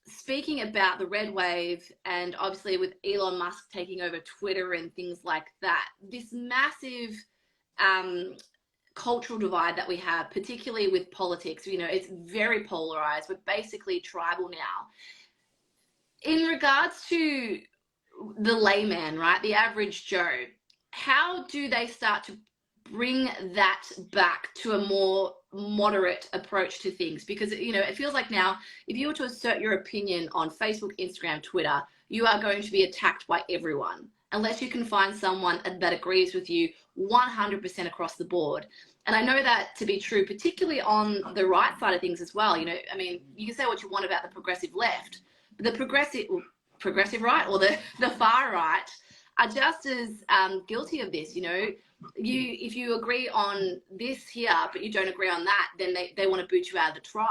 speaking about the red wave and obviously with Elon Musk taking over Twitter and things like that, this massive cultural divide that we have, particularly with politics, you know, it's very polarized. We're basically tribal now. In regards to the layman, right, the average Joe, how do they start to bring that back to a more moderate approach to things? Because, you know, it feels like now, if you were to assert your opinion on Facebook, Instagram, Twitter, you are going to be attacked by everyone, unless you can find someone that agrees with you 100% across the board. And I know that to be true, particularly on the right side of things as well. You know, I mean, you can say what you want about the progressive left, but the progressive right or the far right are just as guilty of this. You know, if you agree on this here, but you don't agree on that, then they want to boot you out of the tribe.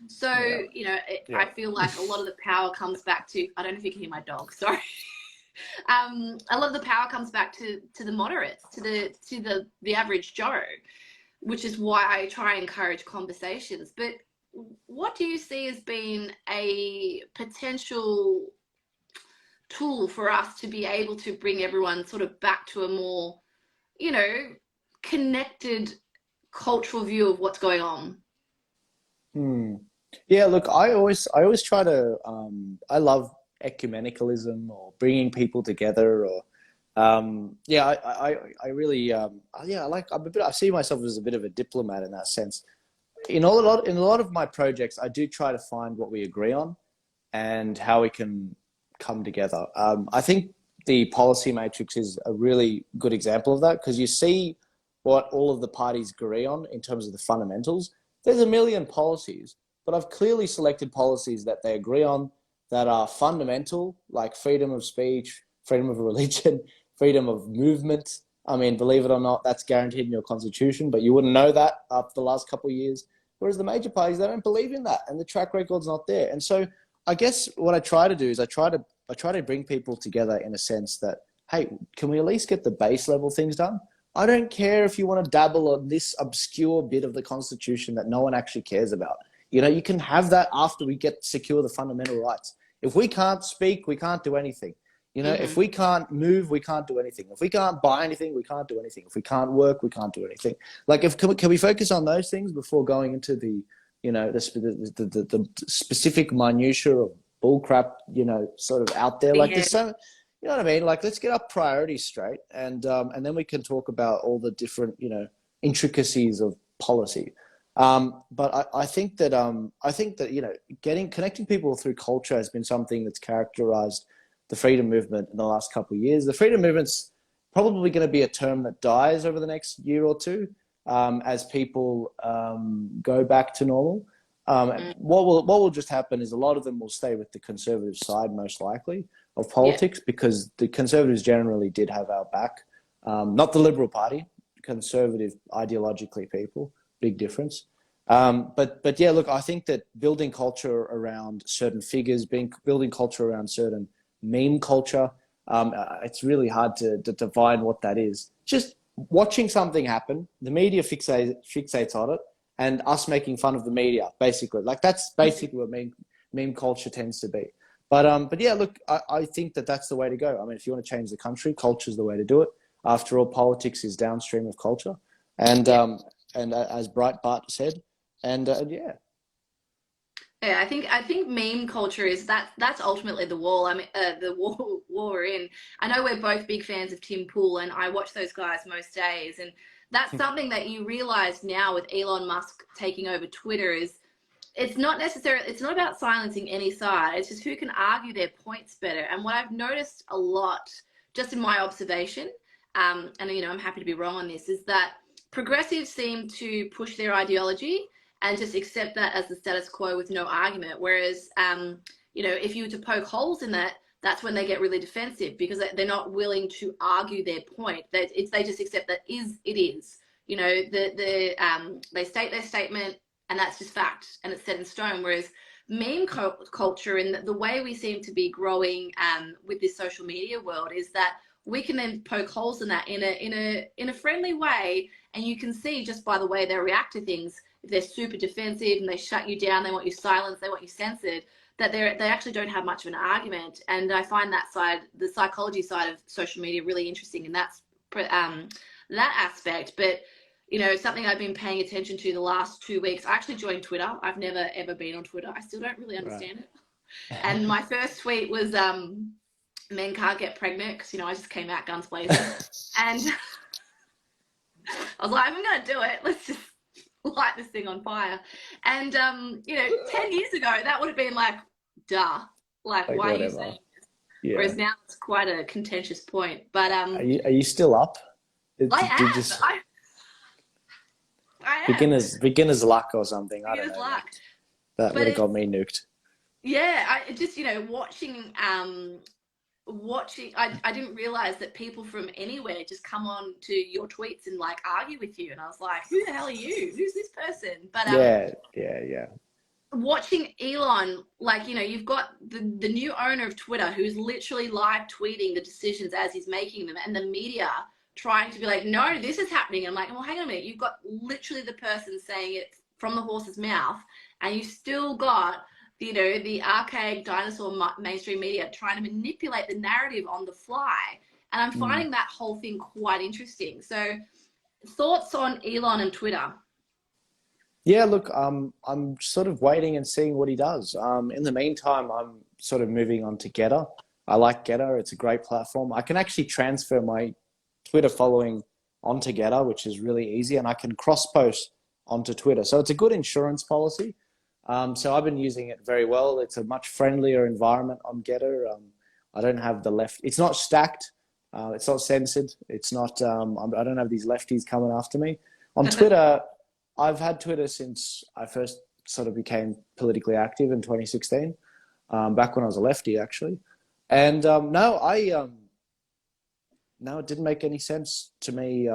So, you know, I feel like a lot of the power comes back to, I don't know if you can hear my dog, sorry. A lot of the power comes back to the moderates, to the average Joe, which is why I try and encourage conversations. But what do you see as being a potential tool for us to be able to bring everyone sort of back to a more, you know, connected cultural view of what's going on. Hmm. Yeah, look, I always try to, I love ecumenicalism or bringing people together or, yeah, I really, yeah, I see myself as a bit of a diplomat in that sense. In a lot of my projects, I do try to find what we agree on and how we can come together. I think the policy matrix is a really good example of that because you see what all of the parties agree on in terms of the fundamentals. There's a million policies, but I've clearly selected policies that they agree on that are fundamental, like freedom of speech, freedom of religion, freedom of movement. I mean, believe it or not, that's guaranteed in your constitution, but you wouldn't know that after the last couple of years. Whereas the major parties, they don't believe in that, and the track record's not there. And so I guess what I try to do is I try to bring people together in a sense that, hey, can we at least get the base level things done? I don't care if you want to dabble on this obscure bit of the Constitution that no one actually cares about. You can have that after we get secure the fundamental rights. If we can't speak, we can't do anything. If Mm-hmm. we can't move, we can't do anything. If we can't buy anything, we can't do anything. If we can't work, we can't do anything. Like, can we focus on those things before going into the specific minutiae of bullcrap, sort of out there? Like, Yeah. there's so, you know what I mean? Like, let's get our priorities straight, and then we can talk about all the different, intricacies of policy. But I think that connecting people through culture has been something that's characterized the freedom movement in the last couple of years. The freedom movement's probably going to be a term that dies over the next year or two as people go back to normal. Mm. What will just happen is a lot of them will stay with the conservative side, most likely, of Yeah. politics, because the conservatives generally did have our back. Not the Liberal Party, conservative ideologically people, big difference. But yeah, look, I think that building culture around certain figures, building culture around certain meme culture, it's really hard to define what that is. Just watching something happen, the media fixates on it, and us making fun of the media, basically. Like, that's basically what meme culture tends to be. But yeah, look, I think that that's the way to go. I mean, if you want to change the country, culture is the way to do it. After all, politics is downstream of culture, and Yeah. as Breitbart said, and yeah. Yeah, I think meme culture is that's ultimately the wall. I mean, the wall we're in. I know we're both big fans of Tim Pool, and I watch those guys most days. And that's something that you realize now with Elon Musk taking over Twitter is it's not about silencing any side. It's just who can argue their points better. And what I've noticed a lot, just in my observation, and I'm happy to be wrong on this, is that progressives seem to push their ideology and just accept that as the status quo with no argument. Whereas, if you were to poke holes in that, that's when they get really defensive because they're not willing to argue their point. They just accept that it is. They state their statement and that's just fact and it's set in stone. Whereas meme culture and the way we seem to be growing with this social media world is that we can then poke holes in that in a friendly way, and you can see just by the way they react to things, if they're super defensive and they shut you down, they want you silenced, they want you censored, that they actually don't have much of an argument. And I find that side, the psychology side of social media, really interesting, and that's that aspect. But something I've been paying attention to the last 2 weeks. I actually joined Twitter. I've never ever been on Twitter. I still don't really Right. understand it. And my first tweet was men can't get pregnant because I just came out guns blazing, and I was like, I'm gonna do it. Let's just light this thing on fire. And 10 years ago that would have been like, duh, like Like, why are you whatever. saying? Yeah. Whereas now it's quite a contentious point. But Are you still up? I Did am. just I am. beginner's luck or something? I don't Beginner's know, man. luck. That would But have got it's me nuked. yeah. I just watching. I didn't realize that people from anywhere just come on to your tweets and like argue with you, and I was like, who the hell are you? Who's this person? But Yeah, yeah, yeah. watching Elon, like, you've got the new owner of Twitter who's literally live tweeting the decisions as he's making them, and the media trying to be like, no, this is happening. I'm like, well, hang on a minute. You've got literally the person saying it from the horse's mouth, and you still got the archaic dinosaur mainstream media trying to manipulate the narrative on the fly. And I'm Mm. finding that whole thing quite interesting. So, thoughts on Elon and Twitter? Yeah, look, I'm sort of waiting and seeing what he does. In the meantime, I'm sort of moving on to Getter. I like Getter. It's a great platform. I can actually transfer my Twitter following onto Getter, which is really easy, and I can cross post onto Twitter. So it's a good insurance policy. So I've been using it very well. It's a much friendlier environment on Getter. I don't have the left. It's not stacked. It's not censored. It's not. I don't have these lefties coming after me. On Twitter, I've had Twitter since I first sort of became politically active in 2016. Back when I was a lefty, actually. And no, it didn't make any sense to me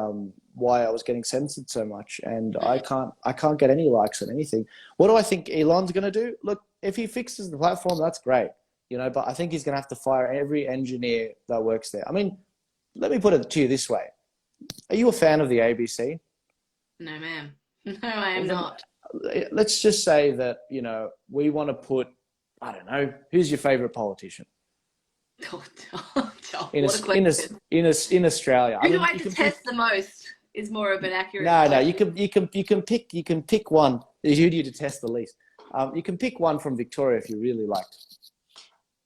why I was getting censored so much, and I can't get any likes on anything. What do I think Elon's going to do? Look, if he fixes the platform, that's great, but I think he's going to have to fire every engineer that works there. I mean, let me put it to you this way: are you a fan of the ABC? No, ma'am. No, I am not. Let's just say that we want to put, I don't know, who's your favorite politician? Oh, what a question. In Australia. Who do I detest the most is more of an accurate No, question. you can pick one. Who do you detest the least? You can pick one from Victoria if you really like.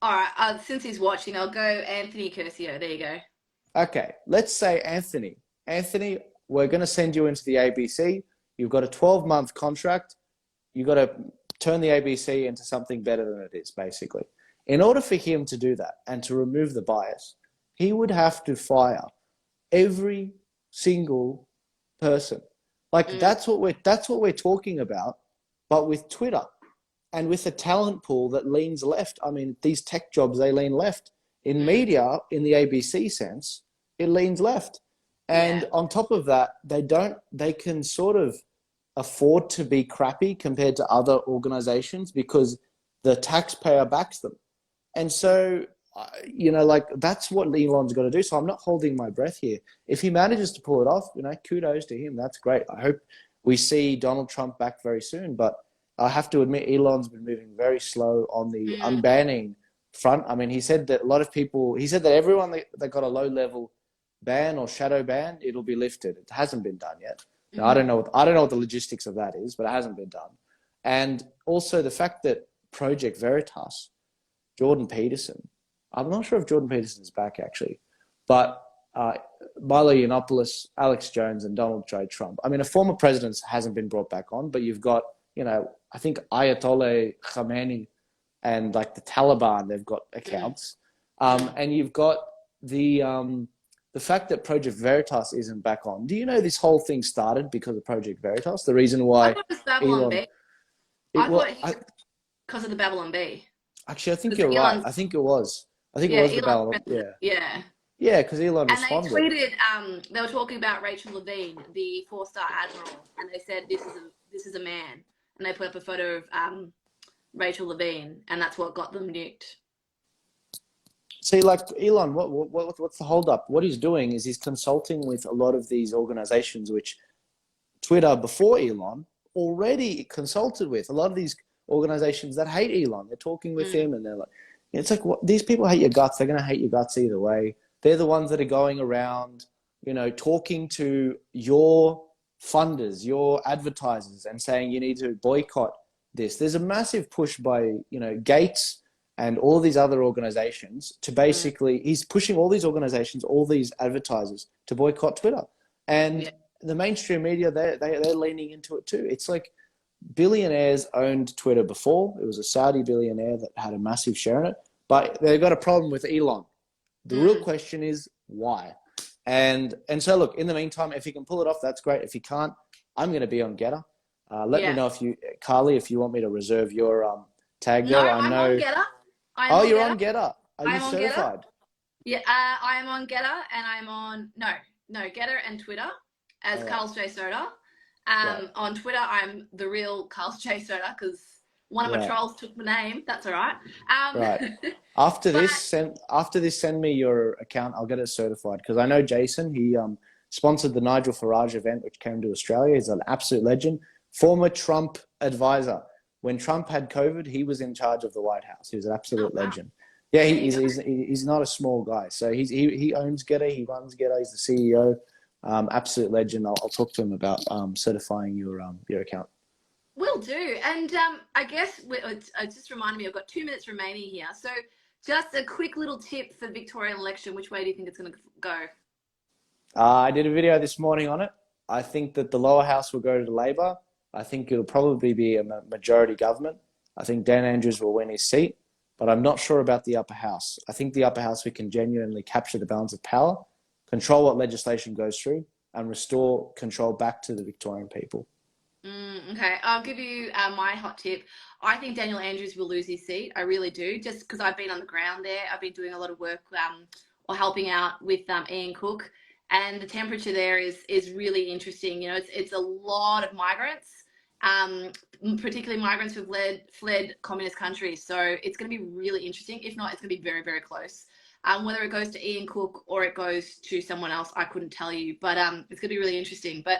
All right, since he's watching, I'll go Anthony Curcio. There you go. Okay, let's say Anthony. Anthony, we're going to send you into the ABC. You've got a 12-month contract. You've got to turn the ABC into something better than it is, basically. In order for him to do that and to remove the bias, he would have to fire every single person. Like that's what we're talking about, but with Twitter and with a talent pool that leans left. I mean, these tech jobs, they lean left. In media, in the ABC sense, it leans left. And on top of that, they can sort of afford to be crappy compared to other organizations because the taxpayer backs them. And so, like that's what Elon's got to do. So I'm not holding my breath here. If he manages to pull it off, kudos to him. That's great. I hope we see Donald Trump back very soon. But I have to admit, Elon's been moving very slow on the unbanning front. I mean, he said that everyone that got a low-level ban or shadow ban, it'll be lifted. It hasn't been done yet. Now, I don't know what the logistics of that is, but it hasn't been done. And also the fact that Project Veritas, Jordan Peterson. I'm not sure if Jordan Peterson is back actually, but Milo Yiannopoulos, Alex Jones, and Donald J. Trump. I mean, a former president hasn't been brought back on, but you've got, I think Ayatollah Khamenei and like the Taliban, they've got accounts, and you've got the fact that Project Veritas isn't back on. Do you know this whole thing started because of Project Veritas? The reason why I thought it was Babylon B. Because of the Babylon B. Actually, I think you're right. I think it was. I think it was the Babylon. Yeah. Yeah, because Elon and responded. And they tweeted, they were talking about Rachel Levine, the 4-star admiral, and they said, this is a man. And they put up a photo of Rachel Levine, and that's what got them nuked. See, like Elon, what's the holdup? What he's doing is he's consulting with a lot of these organizations, which Twitter before Elon already consulted with. A lot of these organizations that hate Elon, they're talking with him, and they're like, it's like, these people hate your guts. They're going to hate your guts either way. They're the ones that are going around, talking to your funders, your advertisers, and saying you need to boycott this. There's a massive push by, Gates and all these other organizations to basically, he's pushing all these organizations, all these advertisers to boycott Twitter. And the mainstream media, they're leaning into it too. It's like billionaires owned Twitter before. It was a Saudi billionaire that had a massive share in it, but they've got a problem with Elon. The real question is why? And so look, in the meantime, if he can pull it off, that's great. If he can't, I'm going to be on Getter. Let me know Carly, if you want me to reserve your tag there. No, I'm on Getter. You're on Getter. Are you certified? Yeah, I am on Getter, and I'm on Getter and Twitter as Carl J. Soda. On Twitter, I'm the real Carl J. Soda because one of my trolls took my name. That's all right. Right. After this, send me your account. I'll get it certified because I know Jason. He sponsored the Nigel Farage event, which came to Australia. He's an absolute legend. Former Trump advisor. when Trump had COVID, he was in charge of the White House. He was an Oh, absolute wow. legend. Yeah, There you go. he's not a small guy. So he owns Getter, he runs Getter, he's the CEO. Absolute legend. I'll talk to him about certifying your account. Will do. And I guess it just reminded me, I've got 2 minutes remaining here. So just a quick little tip for the Victorian election. Which way do you think it's going to go? I did a video this morning on it. I think that the lower house will go to Labor. I think it'll probably be a majority government. I think Dan Andrews will win his seat, but I'm not sure about the upper house. I think the upper house, we can genuinely capture the balance of power, control what legislation goes through, and restore control back to the Victorian people. Okay, I'll give you my hot tip. I think Daniel Andrews will lose his seat. I really do, just because I've been on the ground there. I've been doing a lot of work or helping out with Ian Cook, and the temperature there is really interesting. You know, it's a lot of migrants, um, particularly migrants who've fled communist countries. So it's going to be really interesting. If not, it's going to be very, very close. Whether it goes to Ian Cook or it goes to someone else, I couldn't tell you, but it's going to be really interesting. But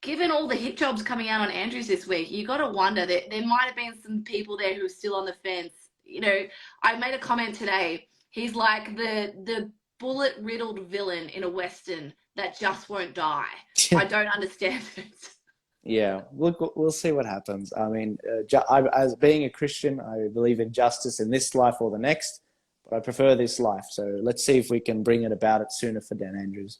given all the hit jobs coming out on Andrews this week, you got to wonder that there might have been some people there who are still on the fence. You know, I made a comment today. He's like the bullet riddled villain in a western that just won't die. I don't understand it. Yeah, we'll see what happens. I mean, as being a Christian, I believe in justice in this life or the next, but I prefer this life. So let's see if we can bring it about it sooner for Dan Andrews.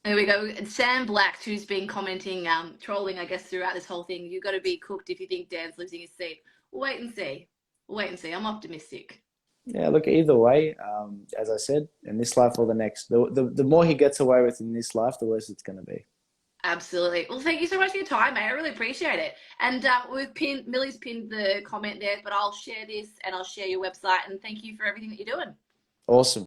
There we go. And Sam Black, who's been commenting, trolling, I guess, throughout this whole thing. You've got to be cooked if you think Dan's losing his seat. We'll wait and see. We'll wait and see. I'm optimistic. Yeah, look, either way, as I said, in this life or the next, the more he gets away with in this life, the worse it's going to be. Absolutely. Well, thank you so much for your time, mate. I really appreciate it. And Millie's pinned the comment there, but I'll share this and I'll share your website. And thank you for everything that you're doing. Awesome.